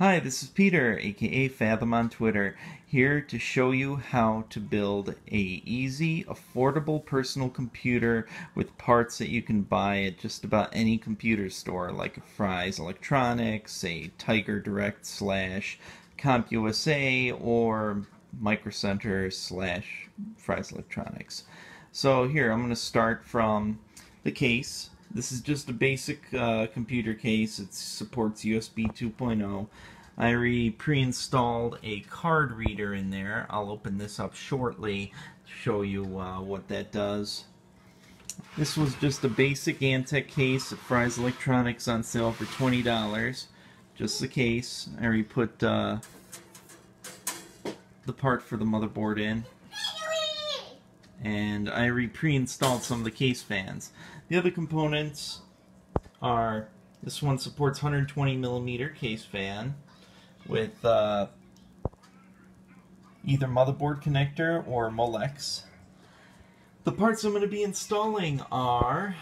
Hi, this is Peter, aka Fathom on Twitter, here to show you how to build a easy, affordable personal computer with parts that you can buy at just about any computer store, like a Fry's Electronics, a Tiger Direct slash CompUSA, or Micro Center slash Fry's Electronics. So here, I'm going to start from the case. This is just a basic computer case. It supports USB 2.0. I pre-installed a card reader in there. I'll open this up shortly to show you what that does. This was just a basic Antec case at Fry's Electronics on sale for $20. Just the case. I put the part for the motherboard in. And I pre-installed some of the case fans. The other components are, this one supports 120mm case fan with either motherboard connector or Molex. The parts I'm going to be installing are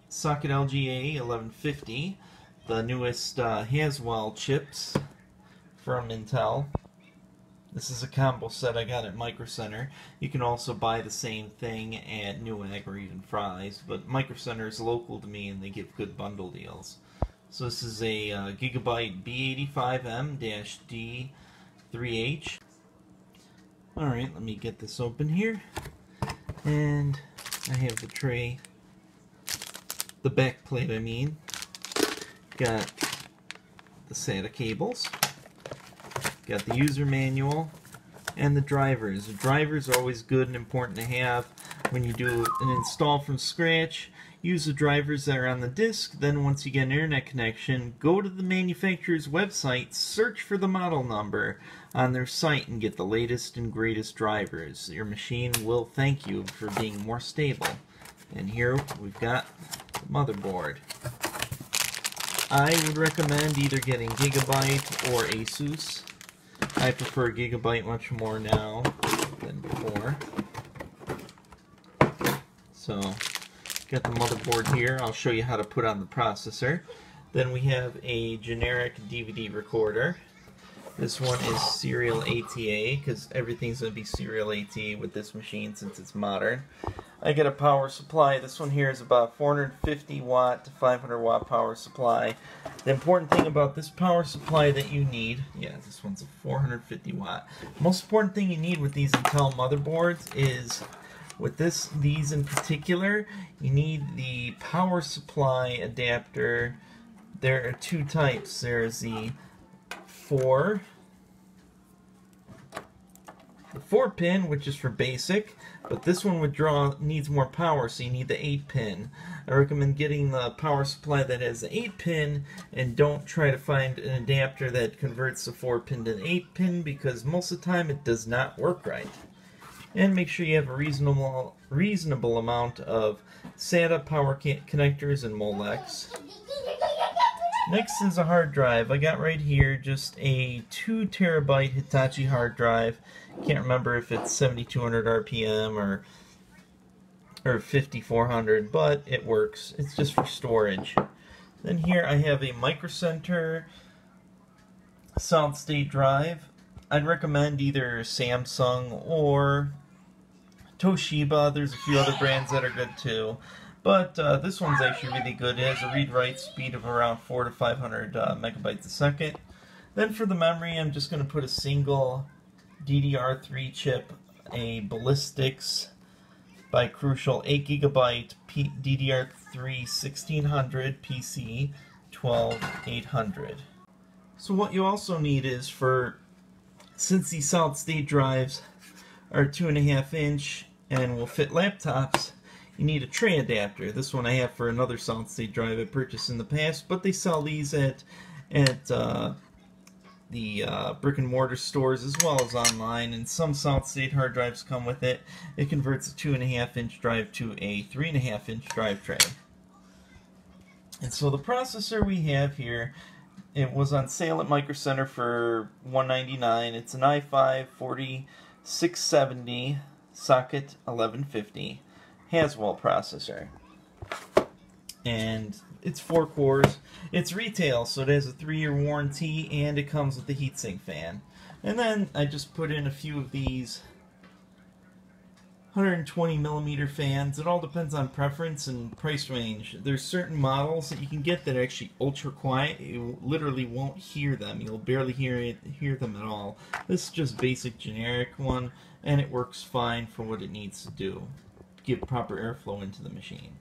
socket LGA 1150, the newest Haswell chips from Intel. This is a combo set I got at Micro Center. You can also buy the same thing at Newegg or even Fry's, but Micro Center is local to me and they give good bundle deals. So this is a Gigabyte B85M-D3H. Alright, let me get this open here. And I have the tray, the back plate I mean. Got the SATA cables. Got the user manual and the drivers. The drivers are always good and important to have when you do an install from scratch. Use the drivers that are on the disk. Then once you get an internet connection, go to the manufacturer's website, search for the model number on their site and get the latest and greatest drivers. Your machine will thank you for being more stable. And here we've got the motherboard. I would recommend either getting Gigabyte or ASUS. I prefer Gigabyte much more now than before. So, got the motherboard here. I'll show you how to put on the processor. Then we have a generic DVD recorder. This one is serial ATA, because everything's going to be serial ATA with this machine since it's modern. I get a power supply. This one here is about 450 watt to 500 watt power supply. The important thing about this power supply that you need, this one's a 450 watt. Most important thing you need with these Intel motherboards is, with these in particular, you need the power supply adapter. There are two types. There's the 4 pin, which is for basic, but this one needs more power, so you need the 8 pin. I recommend getting the power supply that has the 8 pin, and don't try to find an adapter that converts the 4 pin to the 8 pin, because most of the time it does not work right. And make sure you have a reasonable amount of SATA power connectors and Molex. Next is a hard drive. I got right here just a 2 terabyte Hitachi hard drive. Can't remember if it's 7200 RPM or 5400, but it works. It's just for storage. Then here I have a Micro Center solid state drive. I'd recommend either Samsung or Toshiba. There's a few other brands that are good too. But this one's actually really good. It has a read-write speed of around 400 to 500 megabytes a second. Then for the memory, I'm just going to put a single DDR3 chip, a Ballistics by Crucial 8 GB DDR3 1600 PC 12800. So what you also need is, since these solid state drives are 2.5 inch and will fit laptops, you need a tray adapter. This one I have for another solid state drive I purchased in the past, but they sell these at the brick and mortar stores as well as online, and some solid state hard drives come with it. It converts a 2.5 inch drive to a 3.5 inch drive tray. And so the processor we have here, it was on sale at Micro Center for $199. It's an i5 4670 socket 1150 Haswell processor. and it's 4 cores. It's retail, so it has a 3-year warranty, and it comes with the heatsink fan. And then I just put in a few of these 120mm fans. It all depends on preference and price range. There's certain models that you can get that are actually ultra quiet. You literally won't hear them. You'll barely hear them at all. This is just basic generic one, and it works fine for what it needs to do. Give proper airflow into the machine.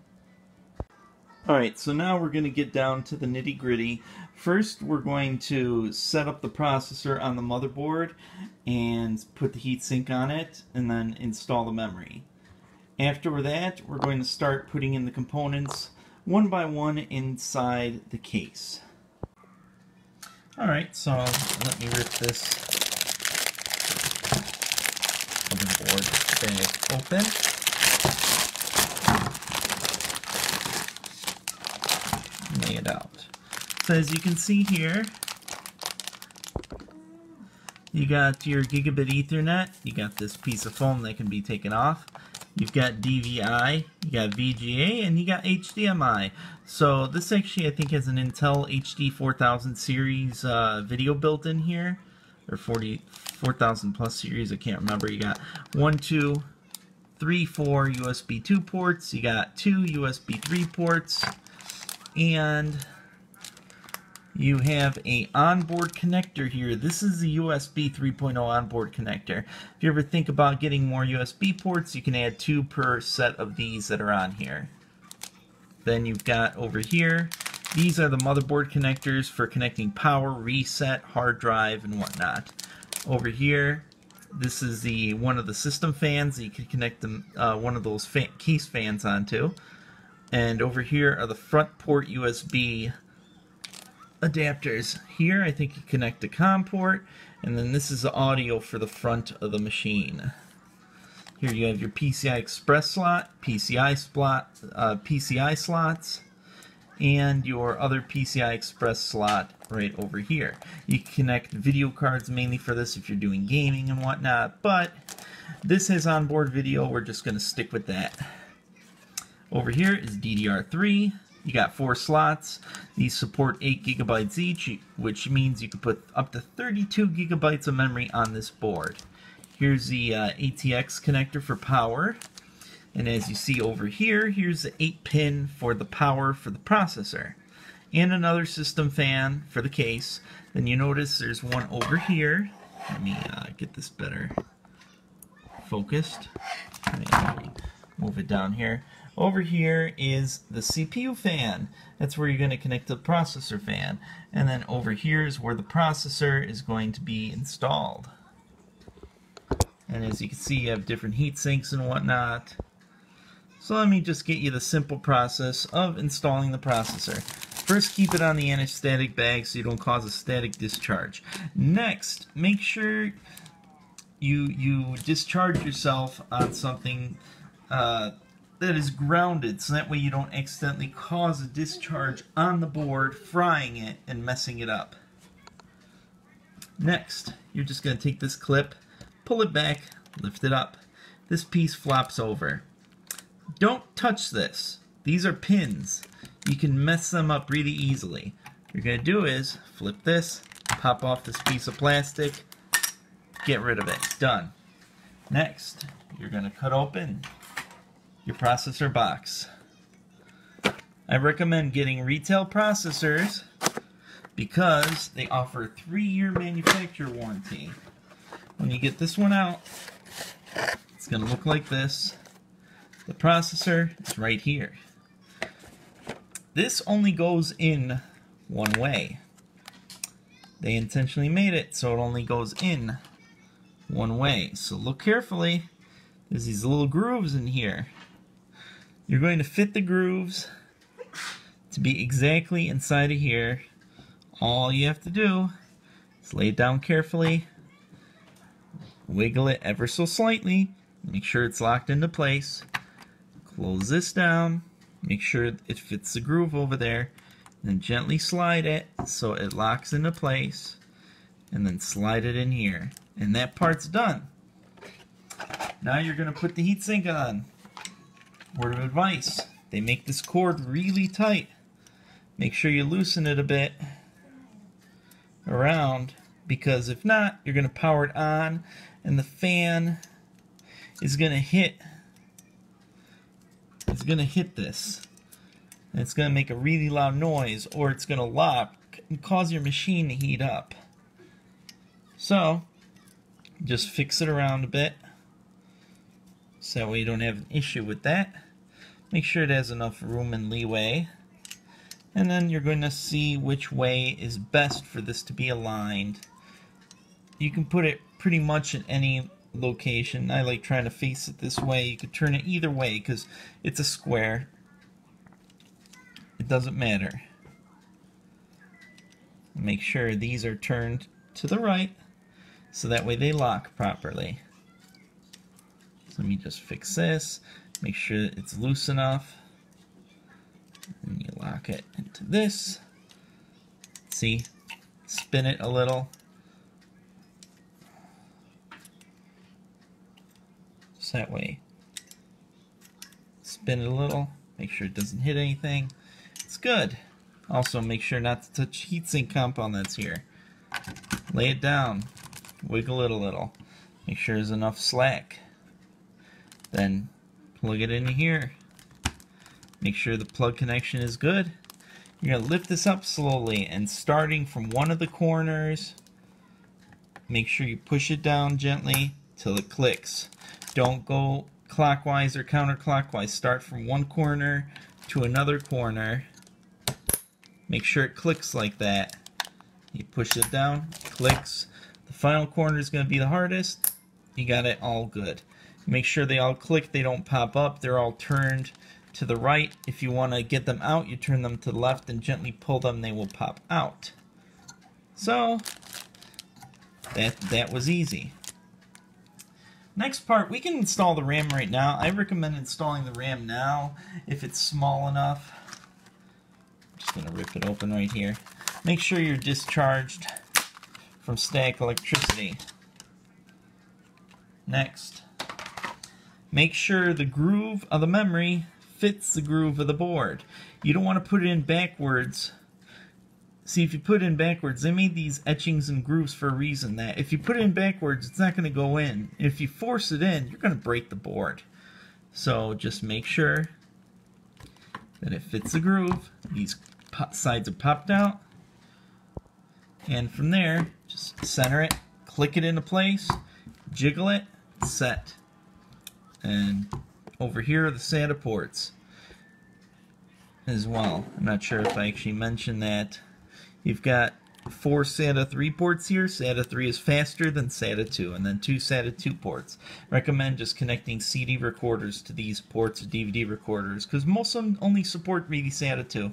Alright, so now we're going to get down to the nitty-gritty. First, we're going to set up the processor on the motherboard and put the heatsink on it, and then install the memory. After that, we're going to start putting in the components one by one inside the case. Alright, so let me rip this motherboard bag open. Lay it out. So as you can see here, you got your gigabit Ethernet, you got this piece of foam that can be taken off, you've got DVI, you got VGA, and you got HDMI. So this actually I think has an Intel HD 4000 series video built in here, or 4000 plus series, I can't remember. You got 1, 2, 3, 4 USB 2 ports, you got 2 USB 3 ports, and you have a onboard connector here. This is the USB 3.0 onboard connector. If you ever think about getting more USB ports, you can add 2 per set of these that are on here. Then you've got over here, these are the motherboard connectors for connecting power, reset, hard drive, and whatnot. Over here, this is one of the system fans that you can connect them, one of those case fans onto. And over here are the front port USB adapters. Here I think you connect the COM port, and then this is the audio for the front of the machine. Here you have your PCI Express slot, PCI slots, and your other PCI Express slot right over here. You can connect video cards mainly for this if you're doing gaming and whatnot, but this has onboard video. We're just going to stick with that. Over here is DDR3. You got 4 slots. These support 8 gigabytes each, which means you can put up to 32 gigabytes of memory on this board. Here's the ATX connector for power. And as you see over here, here's the 8-pin for the power for the processor. And another system fan for the case. Then you notice there's one over here. Let me get this better focused. Let me move it down here. Over here is the CPU fan. That's where you're going to connect the processor fan. And then over here is where the processor is going to be installed. And as you can see, you have different heat sinks and whatnot. So let me just get you the simple process of installing the processor. First, keep it on the anti-static bag so you don't cause a static discharge. Next, make sure you discharge yourself on something that is grounded, so that way you don't accidentally cause a discharge on the board, frying it and messing it up. Next, you're just going to take this clip, pull it back, lift it up. This piece flops over. Don't touch this. These are pins. You can mess them up really easily. What you're going to do is flip this, pop off this piece of plastic, get rid of it. Done. Next, you're going to cut open your processor box. I recommend getting retail processors because they offer a 3-year manufacturer warranty. When you get this one out, it's going to look like this. The processor is right here. This only goes in one way. They intentionally made it so it only goes in one way. So look carefully. There's these little grooves in here. You're going to fit the grooves to be exactly inside of here. All you have to do is lay it down carefully, wiggle it ever so slightly, make sure it's locked into place, close this down, make sure it fits the groove over there, and then gently slide it so it locks into place, and then slide it in here. And that part's done. Now you're going to put the heatsink on. Word of advice, they make this cord really tight. Make sure you loosen it a bit around, because if not, you're going to power it on and the fan is going to hit this. And it's going to make a really loud noise, or it's going to lock and cause your machine to heat up. So just fix it around a bit so that way you don't have an issue with that. Make sure it has enough room and leeway, and then you're going to see which way is best for this to be aligned. You can put it pretty much in any location. I like trying to face it this way. You could turn it either way because it's a square. It doesn't matter. Make sure these are turned to the right so that way they lock properly. So let me just fix this. Make sure it's loose enough. And you lock it into this. See? Spin it a little. So that way. Spin it a little. Make sure it doesn't hit anything. It's good. Also, make sure not to touch heatsink compound that's here. Lay it down. Wiggle it a little. Make sure there's enough slack. Then plug it into here. Make sure the plug connection is good. You're going to lift this up slowly, and starting from one of the corners, make sure you push it down gently till it clicks. Don't go clockwise or counterclockwise. Start from one corner to another corner. Make sure it clicks like that. You push it down, it clicks. The final corner is going to be the hardest. You got it all good. Make sure they all click, they don't pop up, they're all turned to the right. If you want to get them out, you turn them to the left and gently pull them, they will pop out. So, that was easy. Next part, we can install the RAM right now. I recommend installing the RAM now if it's small enough. I'm just going to rip it open right here. Make sure you're discharged from static electricity. Next, make sure the groove of the memory fits the groove of the board. You don't want to put it in backwards. See, if you put it in backwards, they made these etchings and grooves for a reason. That if you put it in backwards, it's not going to go in. If you force it in, you're going to break the board. So just make sure that it fits the groove. These sides are popped out. And from there, just center it, click it into place, jiggle it, set. And over here are the SATA ports as well. I'm not sure if I actually mentioned that. You've got 4 SATA 3 ports here. SATA 3 is faster than SATA 2, and then 2 SATA 2 ports. Recommend just connecting CD recorders to these ports or DVD recorders, because most of them only support really SATA 2.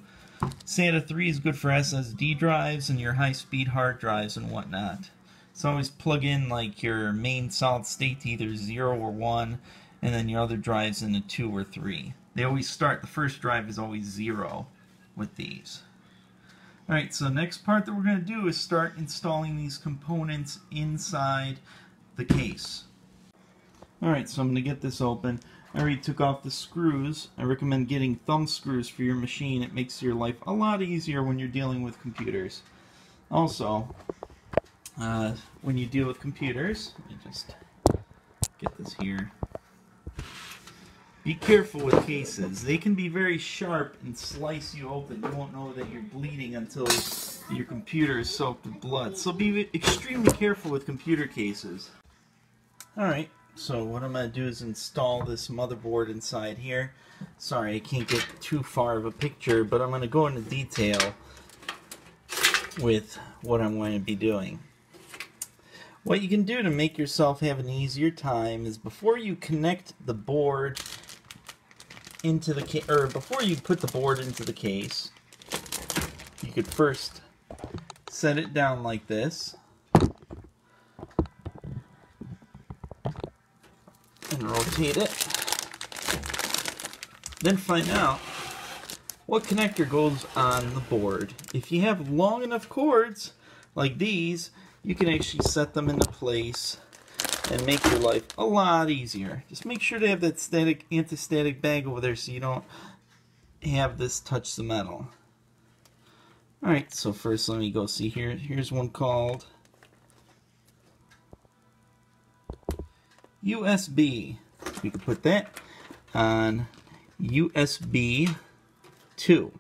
SATA 3 is good for SSD drives and your high-speed hard drives and whatnot. So always plug in like your main solid state to either 0 or 1, and then your other drives into 2 or 3. They always start, the first drive is always 0 with these. Alright, so next part that we're going to do is start installing these components inside the case. Alright, so I'm going to get this open. I already took off the screws. I recommend getting thumb screws for your machine. It makes your life a lot easier when you're dealing with computers. Also, when you deal with computers, let me just get this here. Be careful with cases. They can be very sharp and slice you open. You won't know that you're bleeding until your computer is soaked with blood. So be extremely careful with computer cases. Alright, so what I'm going to do is install this motherboard inside here. Sorry, I can't get too far of a picture, but I'm going to go into detail with what I'm going to be doing. What you can do to make yourself have an easier time is before you connect the board into the case, or before you put the board into the case, you could first set it down like this and rotate it. Then find out what connector goes on the board. If you have long enough cords like these, you can actually set them into place and make your life a lot easier. Just make sure to have that static anti-static bag over there so you don't have this touch the metal. Alright, so first let me go see here. Here's one called USB. We could put that on USB 2.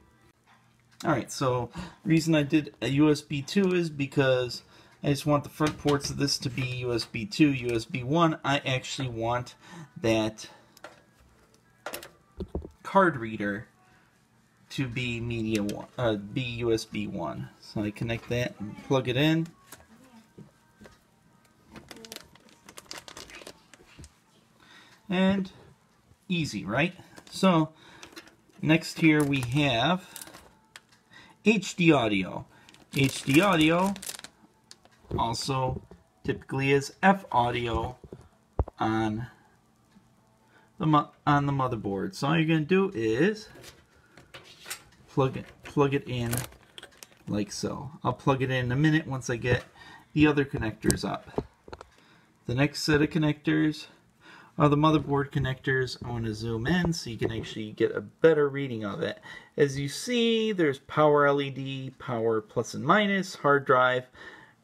Alright, so the reason I did a USB 2 is because I just want the front ports of this to be USB 2, USB 1. I actually want that card reader to be be USB 1. So I connect that and plug it in. And easy, right? So next here we have HD audio. HD audio also typically is F audio on the motherboard. So all you're going to do is plug it in like so. I'll plug it in a minute once I get the other connectors up. The next set of connectors are the motherboard connectors. I want to zoom in so you can actually get a better reading of it. As you see, there's power LED, power plus and minus, hard drive,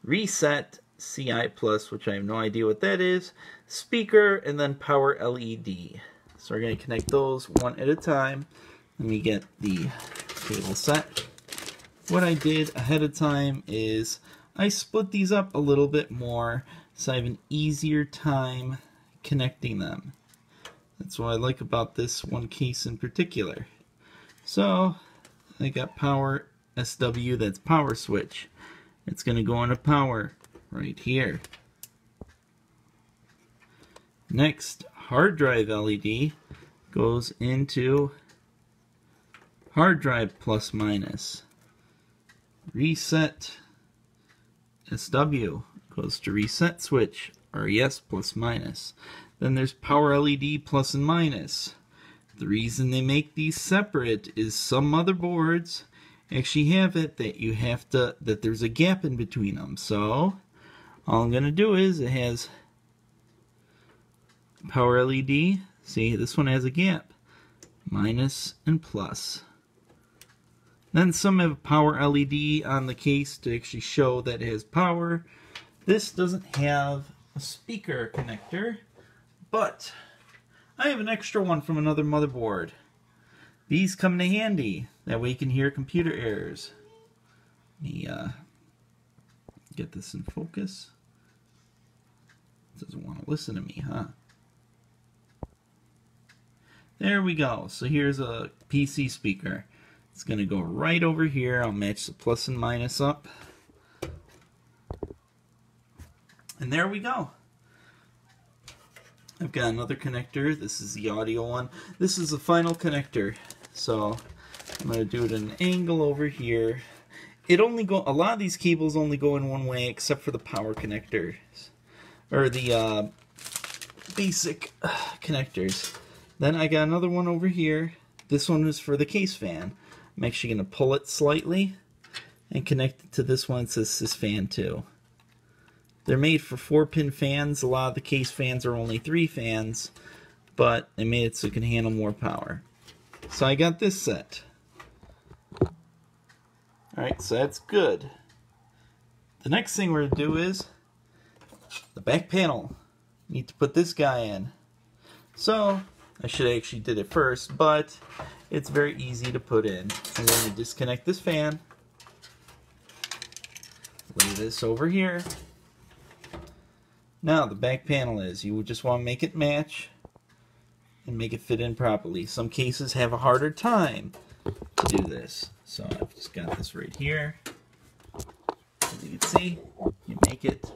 reset, CI plus, which I have no idea what that is, speaker, and then power LED. So we're going to connect those one at a time. Let me get the cable set. What I did ahead of time is I split these up a little bit more so I have an easier time connecting them. That's what I like about this one case in particular. So I got power SW, that's power switch. It's going to go into power right here. Next, hard drive LED goes into hard drive plus minus. Reset SW goes to reset switch, RES plus minus. Then there's power LED plus and minus. The reason they make these separate is some motherboards actually have it that there's a gap in between them. So all I'm going to do is it has power LED. See, this one has a gap. Minus and plus. Then some have power LED on the case to actually show that it has power. This doesn't have a speaker connector, but I have an extra one from another motherboard. These come in handy. That way you can hear computer errors. Let me get this in focus. It doesn't want to listen to me, huh? There we go. So here's a PC speaker. It's going to go right over here. I'll match the plus and minus up. And there we go. I've got another connector. This is the audio one. This is the final connector. So I'm going to do it at an angle over here. A lot of these cables only go in one way except for the power connectors. Or the basic connectors. Then I got another one over here. This one is for the case fan. I'm actually going to pull it slightly and connect it to this one. It says this fan too. They're made for 4-pin fans. A lot of the case fans are only 3 fans, but they made it so it can handle more power. So I got this set. Alright, so that's good. The next thing we're going to do is the back panel. Need to put this guy in. So I should have actually did it first, but it's very easy to put in. I'm going to disconnect this fan. Lay this over here. Now the back panel is, you would just want to make it match and make it fit in properly. Some cases have a harder time to do this. So I've just got this right here. As you can see, you make it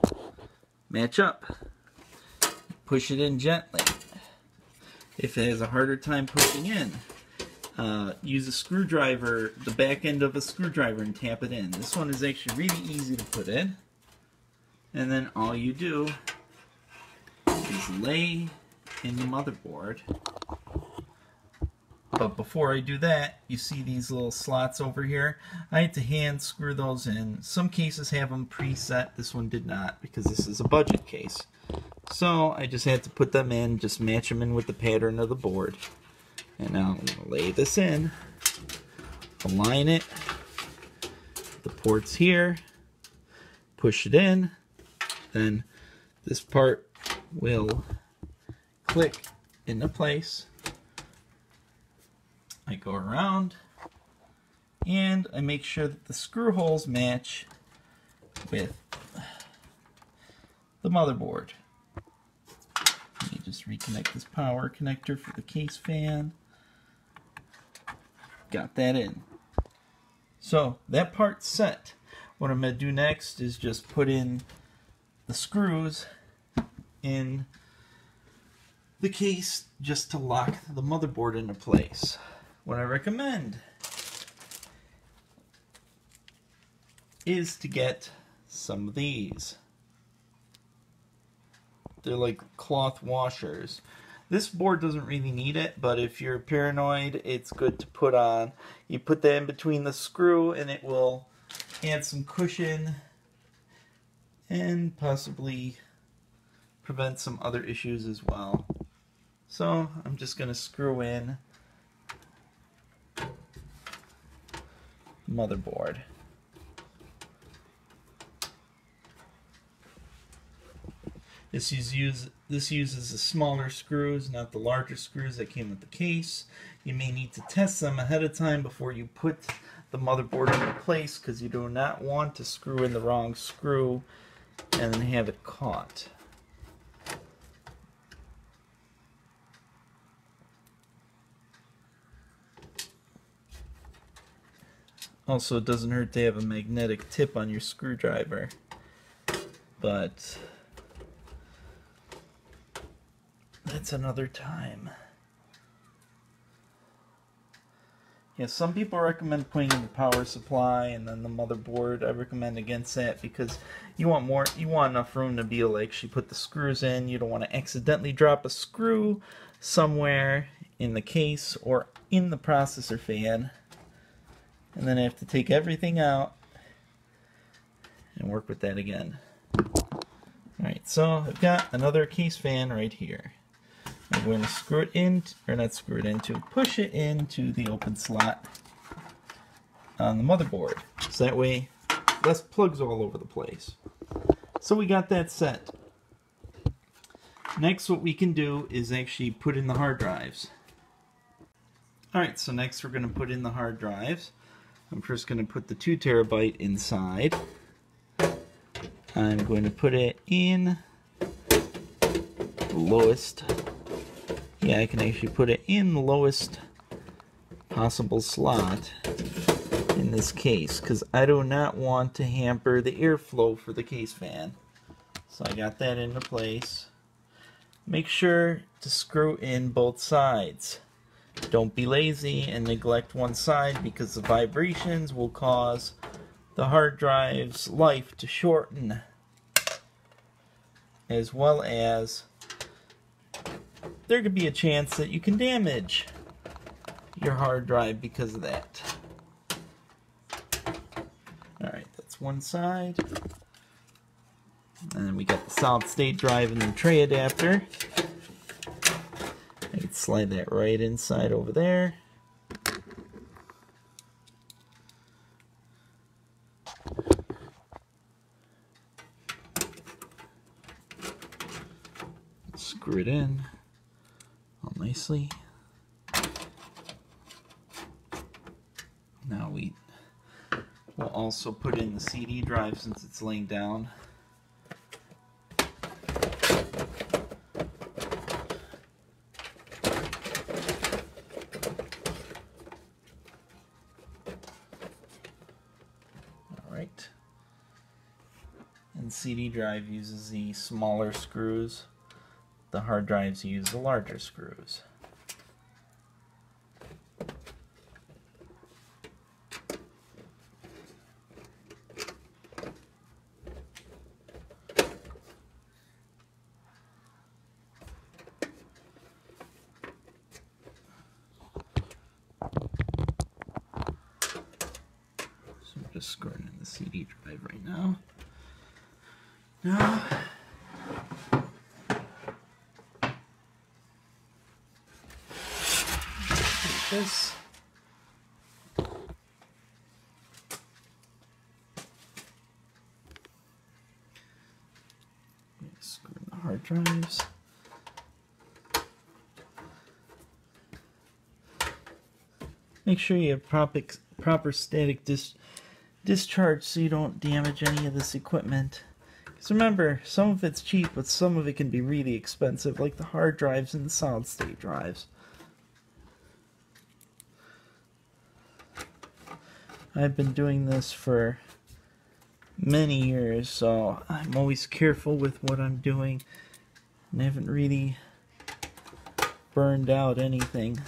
match up. Push it in gently. If it has a harder time pushing in, use a screwdriver, the back end of a screwdriver, and tap it in. This one is actually really easy to put in. And then all you do is lay in the motherboard. But before I do that, you see these little slots over here. I had to hand screw those in. Some cases have them preset. This one did not because this is a budget case. So I just had to put them in, just match them in with the pattern of the board. And now I'm going to lay this in, align it, the ports here, push it in, then this part will click into place. I go around and I make sure that the screw holes match with the motherboard. Let me just reconnect this power connector for the case fan. Got that in. So that part's set. What I'm going to do next is just put in the screws in the case just to lock the motherboard into place. What I recommend is to get some of these. They're like cloth washers. This board doesn't really need it, but if you're paranoid, it's good to put on. You put that in between the screw and it will add some cushion and possibly prevent some other issues as well. So I'm just going to screw in motherboard. This uses the smaller screws, not the larger screws that came with the case. You may need to test them ahead of time before you put the motherboard into place, because you do not want to screw in the wrong screw and then have it caught. Also, it doesn't hurt to have a magnetic tip on your screwdriver, but that's another time. Yeah, some people recommend putting in the power supply and then the motherboard. I recommend against that because you want enough room to be able to actually put the screws in. You don't want to accidentally drop a screw somewhere in the case or in the processor fan, and then I have to take everything out and work with that again. Alright, so I've got another case fan right here. I'm going to screw it in, or not screw it into, push it into the open slot on the motherboard. So that way, less plugs all over the place. So we got that set. Next, what we can do is actually put in the hard drives. Alright, so next we're going to put in the hard drives. I'm first going to put the 2 terabyte inside. I'm going to put it in the lowest. Yeah, I can actually put it in the lowest possible slot in this case, because I do not want to hamper the airflow for the case fan. So I got that into place. Make sure to screw in both sides. Don't be lazy and neglect one side, because the vibrations will cause the hard drive's life to shorten, as well as there could be a chance that you can damage your hard drive because of that. Alright, that's one side. And then we got the solid state drive and the tray adapter. I can slide that right inside over there. Screw it in all nicely. Now we will also put in the CD drive since it's laying down. Alright. And CD drive uses the smaller screws. The hard drives use the larger screws. So I'm just screwing in the CD drive right now. Now, this. Screw in the hard drives. Make sure you have proper static discharge so you don't damage any of this equipment. Because remember, some of it's cheap, but some of it can be really expensive, like the hard drives and the solid state drives. I've been doing this for many years, so I'm always careful with what I'm doing, and I haven't really burned out anything.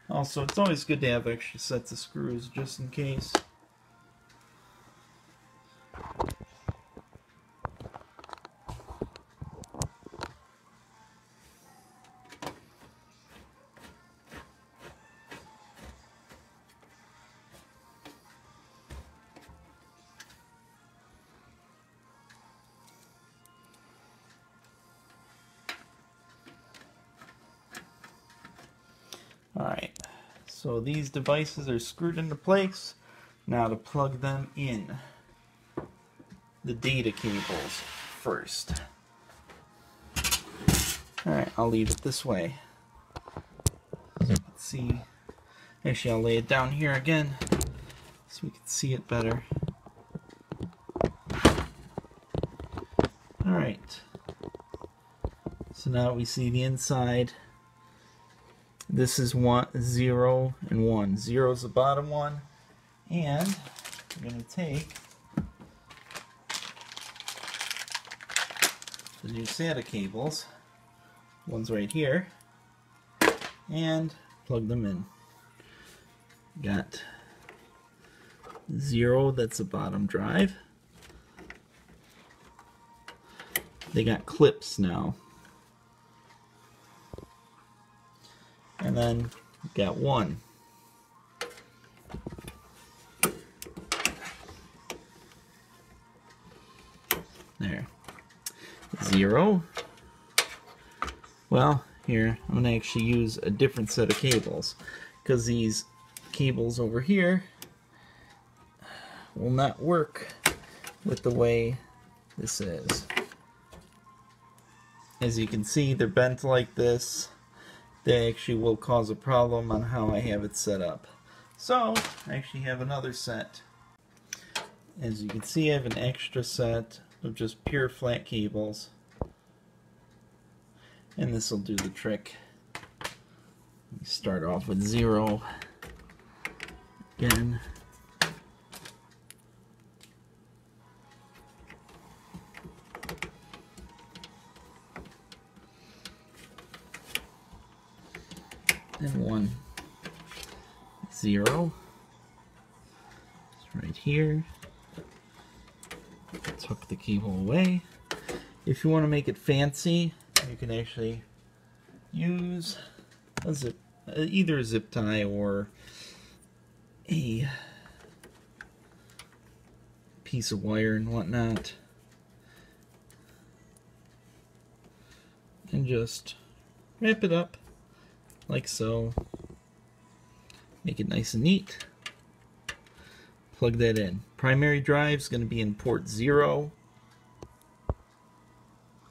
Also, it's always good to have extra sets of screws just in case. Alright, so these devices are screwed into place. Now to plug them in. The data cables first. Alright, I'll leave it this way. Let's see. Actually, I'll lay it down here again so we can see it better. Alright. So now we see the inside. This is 0 and 1. 0 is the bottom one. And we're going to take the new SATA cables, one's right here, and plug them in. Got 0, that's the bottom drive. They got clips now. And then got 1. There. 0. Well, here, I'm going to actually use a different set of cables, because these cables over here will not work with the way this is. As you can see, they're bent like this. They actually will cause a problem on how I have it set up. So, I actually have another set. As you can see, I have an extra set of just pure flat cables. And this will do the trick. We start off with 0. Again. And 1. 0. It's right here. Tuck the cable away. If you want to make it fancy, you can actually use a either a zip tie or a piece of wire and whatnot, and just wrap it up like so. Make it nice and neat. Plug that in. Primary drive is going to be in port 0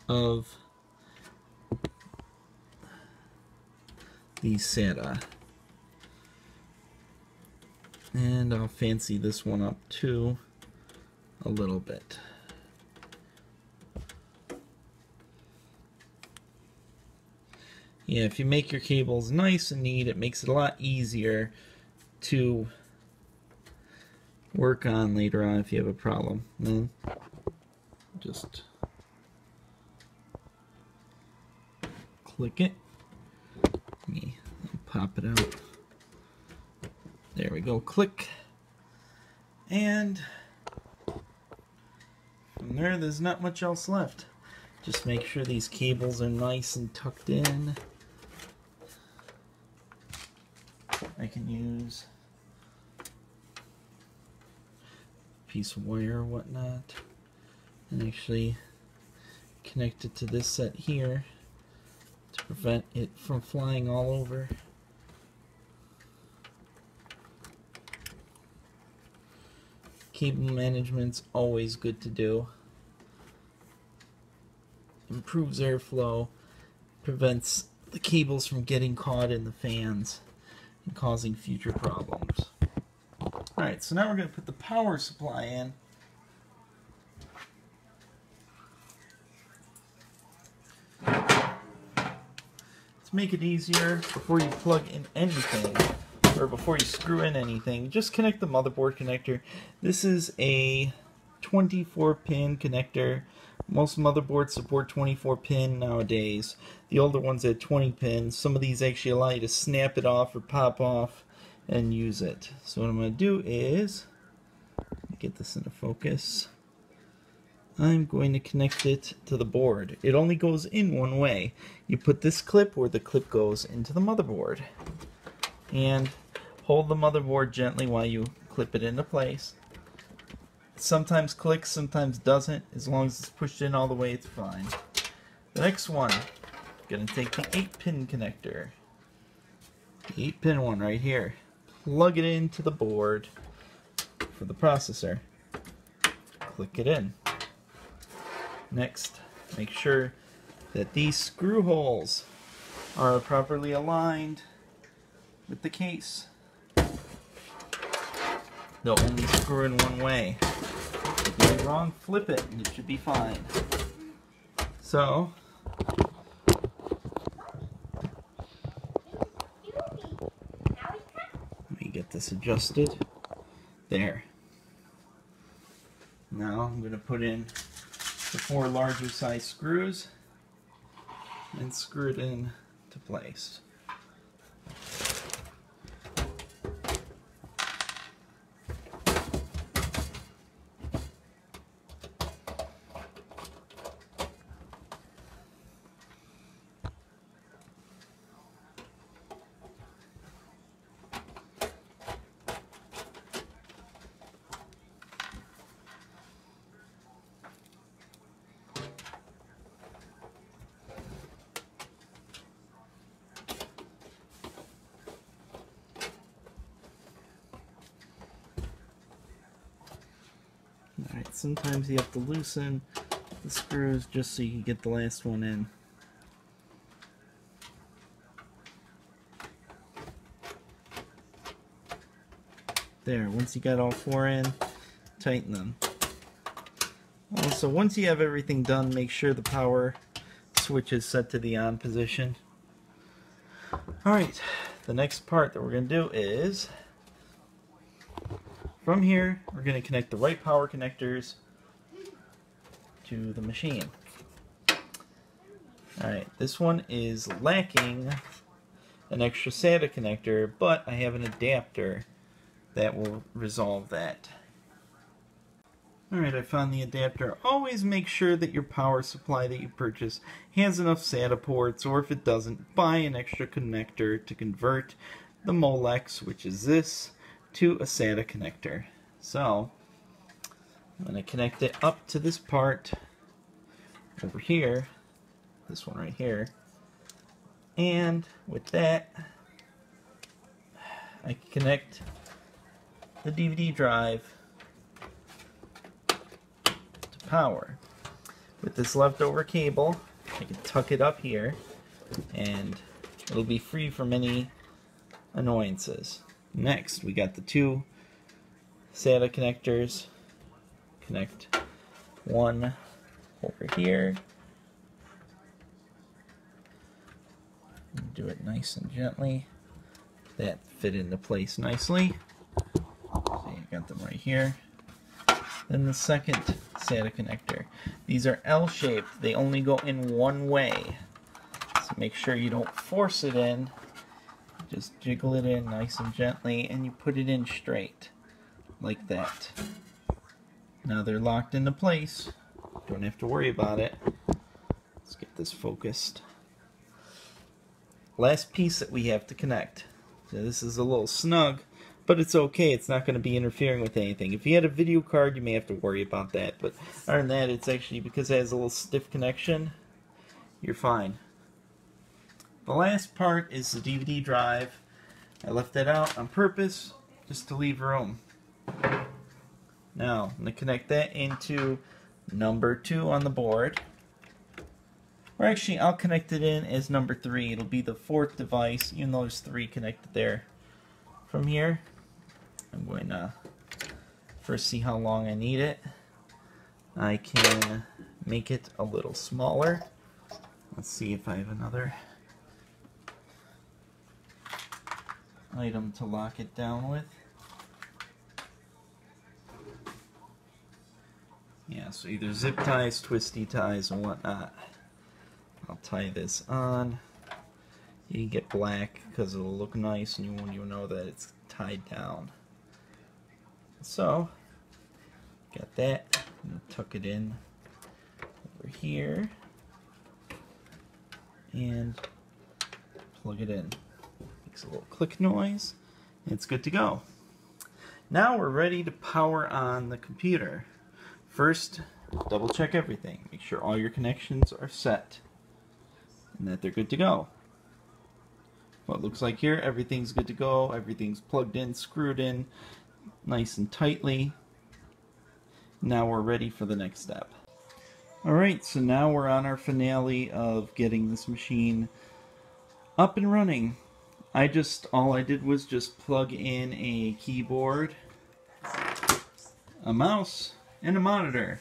of the SATA. And I'll fancy this one up too a little bit. Yeah, if you make your cables nice and neat, it makes it a lot easier to work on later on if you have a problem. Then just click it. Let me pop it out. There we go, click. And from there, there's not much else left. Just make sure these cables are nice and tucked in. I can use piece of wire or whatnot, and actually connect it to this set here to prevent it from flying all over. Cable management's always good to do. Improves airflow, prevents the cables from getting caught in the fans and causing future problems. Alright, so now we're going to put the power supply in. To make it easier, before you plug in anything, or before you screw in anything, just connect the motherboard connector. This is a 24-pin connector. Most motherboards support 24-pin nowadays. The older ones had 20 pins. Some of these actually allow you to snap it off or pop off and use it. So what I'm going to do is, get this into focus, I'm going to connect it to the board. It only goes in one way. You put this clip where the clip goes into the motherboard. And hold the motherboard gently while you clip it into place. Sometimes clicks, sometimes doesn't. As long as it's pushed in all the way, it's fine. The next one, I'm going to take the 8-pin connector. The 8-pin one right here. Plug it into the board for the processor. Click it in. Next, make sure that these screw holes are properly aligned with the case. They'll only screw in one way. If you go wrong, flip it and it should be fine. So, let me get this adjusted. There. Now I'm going to put in the 4 larger size screws and screw it in to place. Alright, sometimes you have to loosen the screws just so you can get the last one in. There, once you got all 4 in, tighten them. Also, once you have everything done, make sure the power switch is set to the on position. Alright, the next part that we're going to do is, from here, we're going to connect the right power connectors to the machine. Alright, this one is lacking an extra SATA connector, but I have an adapter that will resolve that. Alright, I found the adapter. Always make sure that your power supply that you purchase has enough SATA ports, or if it doesn't, buy an extra connector to convert the Molex, which is this, to a SATA connector. So, I'm going to connect it up to this part over here, this one right here, and with that, I can connect the DVD drive to power. With this leftover cable, I can tuck it up here, and it'll be free from any annoyances. Next, we got the 2 SATA connectors. Connect one over here. Do it nice and gently. That fit into place nicely. So you got them right here. Then the second SATA connector. These are L-shaped. They only go in one way. So make sure you don't force it in. Just jiggle it in nice and gently, and you put it in straight, like that. Now they're locked into place. Don't have to worry about it. Let's get this focused. Last piece that we have to connect. So this is a little snug, but it's okay. It's not going to be interfering with anything. If you had a video card, you may have to worry about that. But other than that, it's actually, because it has a little stiff connection, you're fine. The last part is the DVD drive. I left that out on purpose, just to leave room. Now, I'm going to connect that into number 2 on the board. Or actually, I'll connect it in as number 3. It'll be the 4th device, even though there's 3 connected there. From here, I'm going to first see how long I need it. I can make it a little smaller. Let's see if I have another item to lock it down with. Yeah, so either zip ties, twisty ties, and whatnot. I'll tie this on. You can get black because it'll look nice and you won't even know that it's tied down. So, got that. I'm going to tuck it in over here and plug it in. Makes a little click noise and it's good to go. Now we're ready to power on the computer. First, double check everything. Make sure all your connections are set and that they're good to go. What it looks like here, everything's good to go. Everything's plugged in, screwed in, nice and tightly. Now we're ready for the next step. Alright, so now we're on our finale of getting this machine up and running. All I did was just plug in a keyboard, a mouse, and a monitor.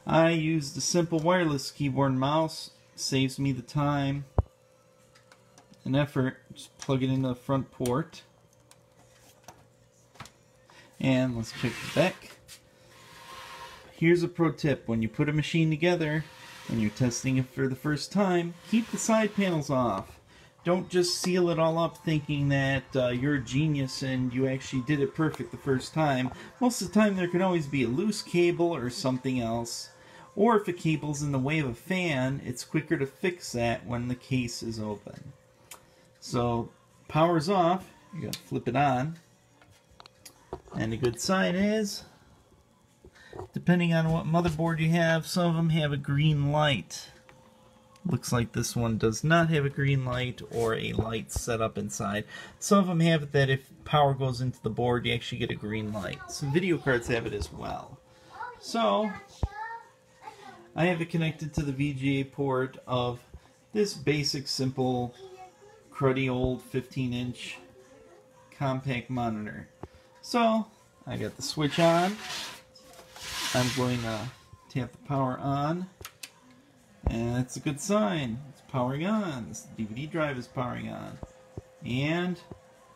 I used a simple wireless keyboard and mouse. Saves me the time and effort. Just plug it into the front port. And let's check the back. Here's a pro tip. When you put a machine together, when you're testing it for the first time, keep the side panels off. Don't just seal it all up thinking that you're a genius and you actually did it perfect the first time. Most of the time there can always be a loose cable or something else. Or if a cable's in the way of a fan, it's quicker to fix that when the case is open. So, power's off. You're going to flip it on. And a good sign is, depending on what motherboard you have, some of them have a green light. Looks like this one does not have a green light or a light set up inside. Some of them have it that if power goes into the board, you actually get a green light. Some video cards have it as well. So, I have it connected to the VGA port of this basic, simple, cruddy old 15-inch compact monitor. So, I got the switch on. I'm going to tap the power on. And that's a good sign. It's powering on. This DVD drive is powering on. And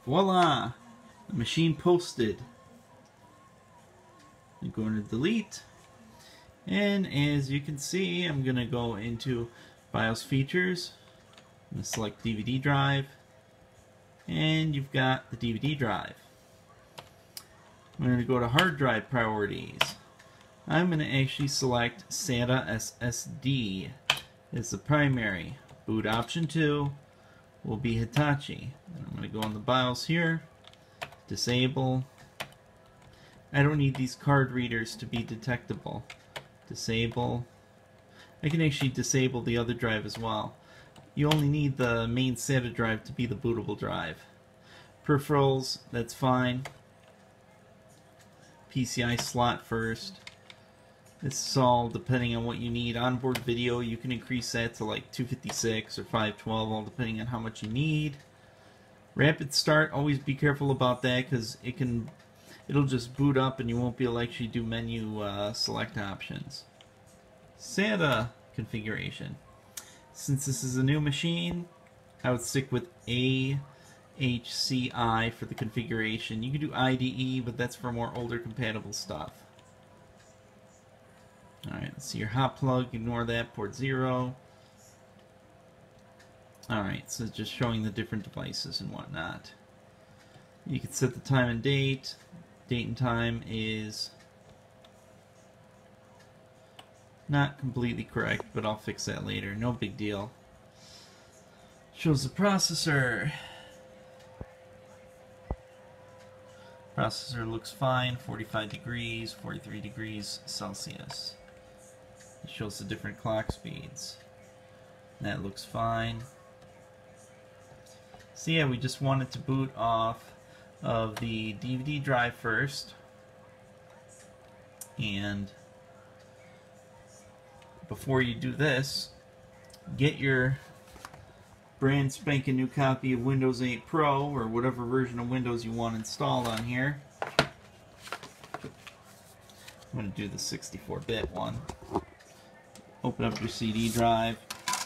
voila! The machine posted. I'm going to delete. And as you can see, I'm going to go into BIOS features. I'm going to select DVD drive. And you've got the DVD drive. I'm going to go to hard drive priorities. I'm going to actually select SATA SSD as the primary. Boot option 2 will be Hitachi. And I'm going to go on the BIOS here, disable. I don't need these card readers to be detectable. Disable. I can actually disable the other drive as well. You only need the main SATA drive to be the bootable drive. Peripherals, that's fine. PCI slot first. This is all depending on what you need. Onboard video, you can increase that to like 256 or 512, all depending on how much you need. Rapid start, always be careful about that because it'll just boot up and you won't be able to actually do menu select options. SATA configuration. Since this is a new machine, I would stick with AHCI for the configuration. You can do IDE, but that's for more older compatible stuff. Alright, let's see your hot plug, ignore that, port 0. Alright, so just showing the different devices and whatnot. You can set the time and date. Date and time is not completely correct, but I'll fix that later. No big deal. Shows the processor. Processor looks fine, 45 degrees, 43 degrees Celsius. It shows the different clock speeds. That looks fine. So yeah, we just wanted to boot off of the DVD drive first. And before you do this, get your brand spanking new copy of Windows 8 Pro or whatever version of Windows you want installed on here. I'm going to do the 64-bit one. Open up your CD drive,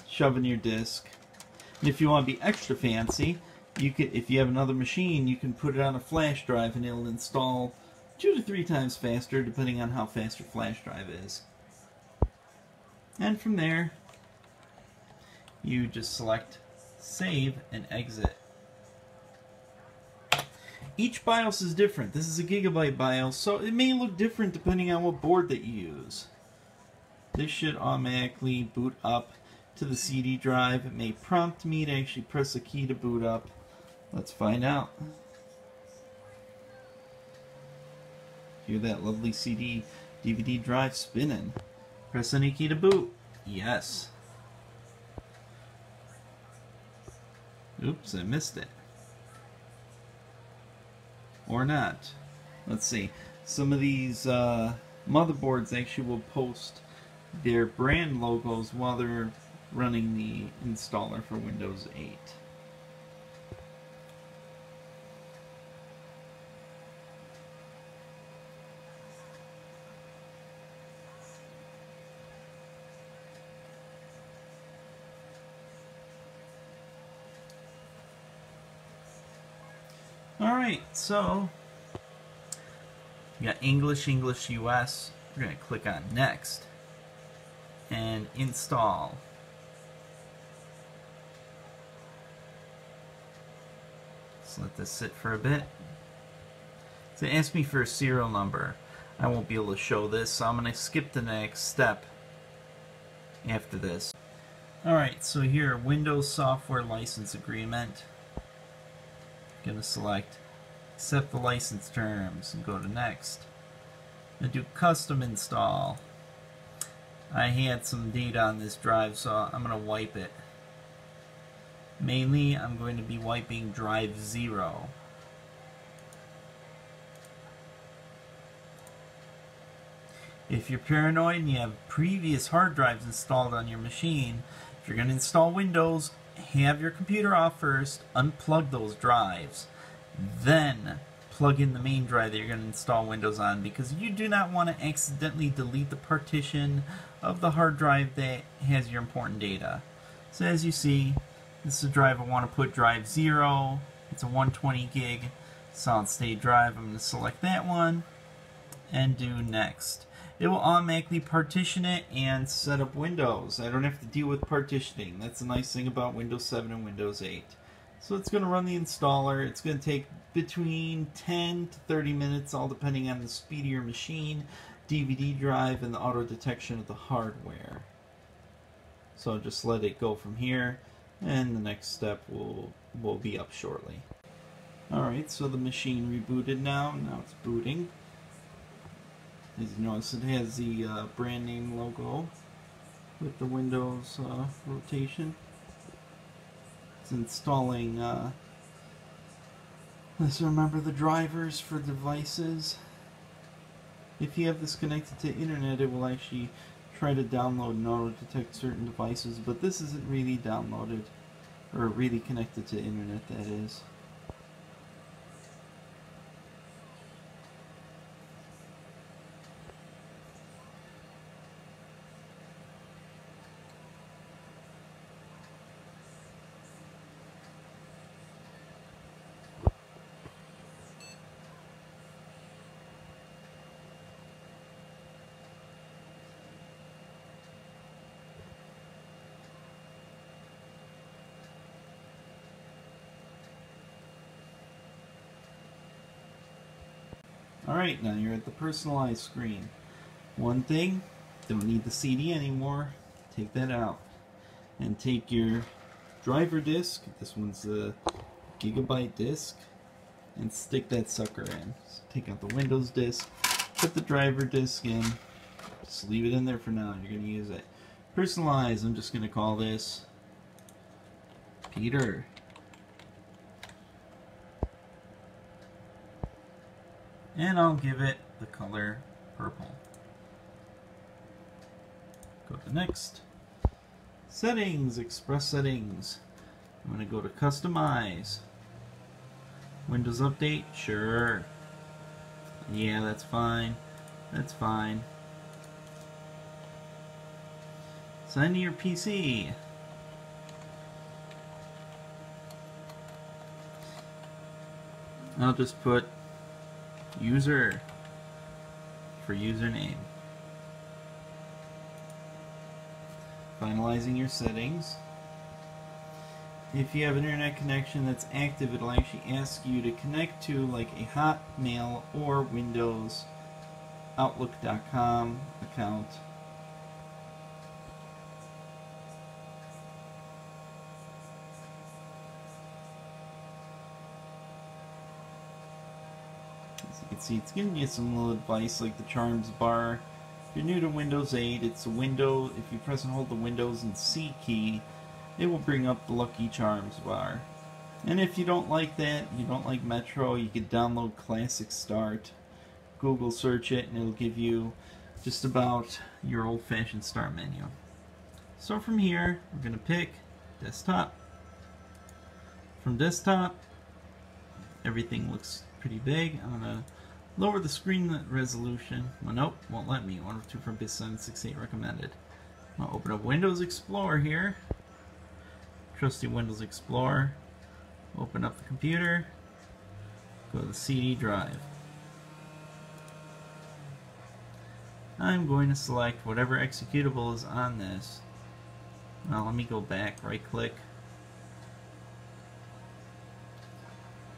shove in your disk. And if you want to be extra fancy, you could, if you have another machine, you can put it on a flash drive and it'll install 2 to 3 times faster depending on how fast your flash drive is. And from there, you just select Save and Exit. Each BIOS is different. This is a gigabyte BIOS, so it may look different depending on what board that you use. This should automatically boot up to the CD drive. It may prompt me to actually press a key to boot up. Let's find out. Hear that lovely CD DVD drive spinning. Press any key to boot. Yes. Oops, I missed it. Or not. Let's see. Some of these motherboards actually will post their brand logos while they're running the installer for Windows 8. Alright, so you got English, English, US. We're going to click on Next and Install. Let's let this sit for a bit. So it asks me for a serial number. I won't be able to show this, so I'm going to skip the next step after this. Alright, so here, Windows Software License Agreement. I'm going to select Accept the License Terms and go to Next. I'm going to do Custom Install. I had some data on this drive, so I'm going to wipe it. Mainly, I'm going to be wiping drive 0. If you're paranoid and you have previous hard drives installed on your machine, if you're going to install Windows, have your computer off first, unplug those drives, then plug in the main drive that you're going to install Windows on, because you do not want to accidentally delete the partition of the hard drive that has your important data. So as you see, this is a drive I want to put drive 0. It's a 120 gig solid state drive. I'm going to select that one and do Next. It will automatically partition it and set up Windows. I don't have to deal with partitioning. That's the nice thing about Windows 7 and Windows 8. So it's going to run the installer. It's going to take between 10 to 30 minutes, all depending on the speed of your machine, DVD drive, and the auto detection of the hardware. So just let it go from here, and the next step will be up shortly. Alright, so the machine rebooted now. Now it's booting. As you notice, it has the brand name logo with the Windows rotation. It's installing, let's remember the drivers for devices. If you have this connected to internet, it will actually try to download and auto-detect certain devices, but this isn't really downloaded, or really connected to internet, that is. Alright, now you're at the personalized screen. One thing, don't need the CD anymore. Take that out. And take your driver disk, this one's a gigabyte disk, and stick that sucker in. So take out the Windows disk, put the driver disk in, just leave it in there for now. You're going to use it. Personalize, I'm just going to call this Peter. And I'll give it the color purple. Go to next. Settings, Express settings. I'm going to go to Customize. Windows Update, sure. Yeah, that's fine. That's fine. Sign to your PC. I'll just put user for username. Finalizing your settings. If you have an internet connection that's active, it'll actually ask you to connect to like a Hotmail or Windows Outlook.com account. As you can see, it's giving you some little advice like the charms bar. If you're new to Windows 8, it's a window. If you press and hold the Windows and C key, it will bring up the Lucky Charms bar. And if you don't like that, you don't like Metro, you can download Classic Start. Google search it and it'll give you just about your old-fashioned start menu. So from here, we're going to pick desktop. From desktop, everything looks pretty big. I'm going to lower the screen resolution. Well, nope, won't let me. 102 bit 768 recommended. I'll open up Windows Explorer here. Trusty Windows Explorer. Open up the computer. Go to the CD drive. I'm going to select whatever executable is on this. Now let me go back, right click.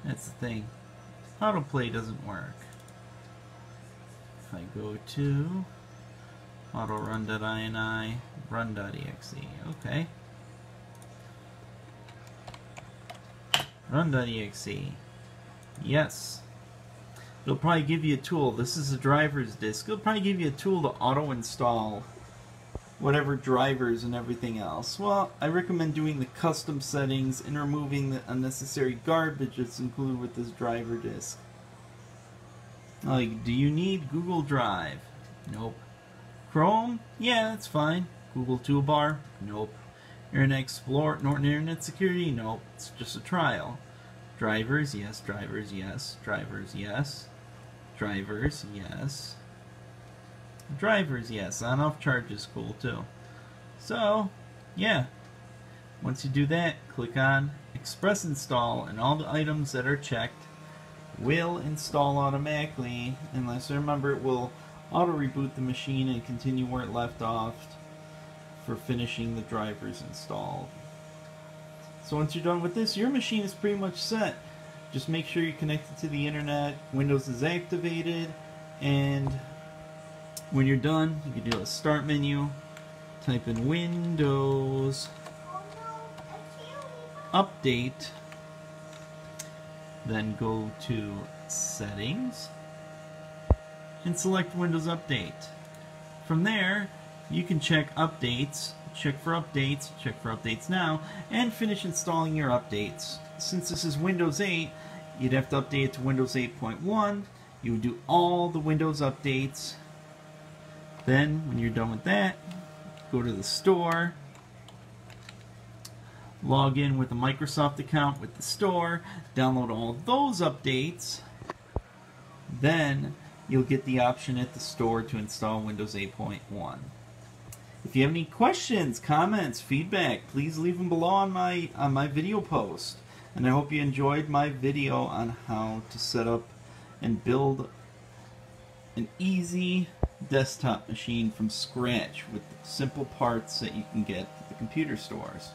That's the thing. Autoplay doesn't work. If I go to autorun.ini, run.exe, okay. Run.exe. Yes. It'll probably give you a tool. This is a driver's disk. It'll probably give you a tool to auto-install whatever drivers and everything else. Well, I recommend doing the custom settings and removing the unnecessary garbage that's included with this driver disk. Like, do you need Google Drive? Nope. Chrome? Yeah, that's fine. Google Toolbar? Nope. Internet Explorer, Norton Internet Security? Nope, it's just a trial. Drivers, yes. Drivers, yes. Drivers, yes. Drivers, yes. Drivers, yes. On-off charge is cool too. So, yeah. Once you do that, click on Express Install, and all the items that are checked will install automatically, unless, remember, it will auto-reboot the machine and continue where it left off for finishing the drivers installed. So once you're done with this, your machine is pretty much set. Just make sure you're connected to the internet, Windows is activated, and when you're done, you can do a start menu, type in Windows Update, then go to Settings, and select Windows Update. From there, you can check updates, check for updates now, and finish installing your updates. Since this is Windows 8, you'd have to update it to Windows 8.1. You would do all the Windows updates. Then, when you're done with that, go to the store, log in with a Microsoft account with the store, download all those updates, then you'll get the option at the store to install Windows 8.1. If you have any questions, comments, feedback, please leave them below on my video post. And I hope you enjoyed my video on how to set up and build an easy desktop machine from scratch with simple parts that you can get at the computer stores.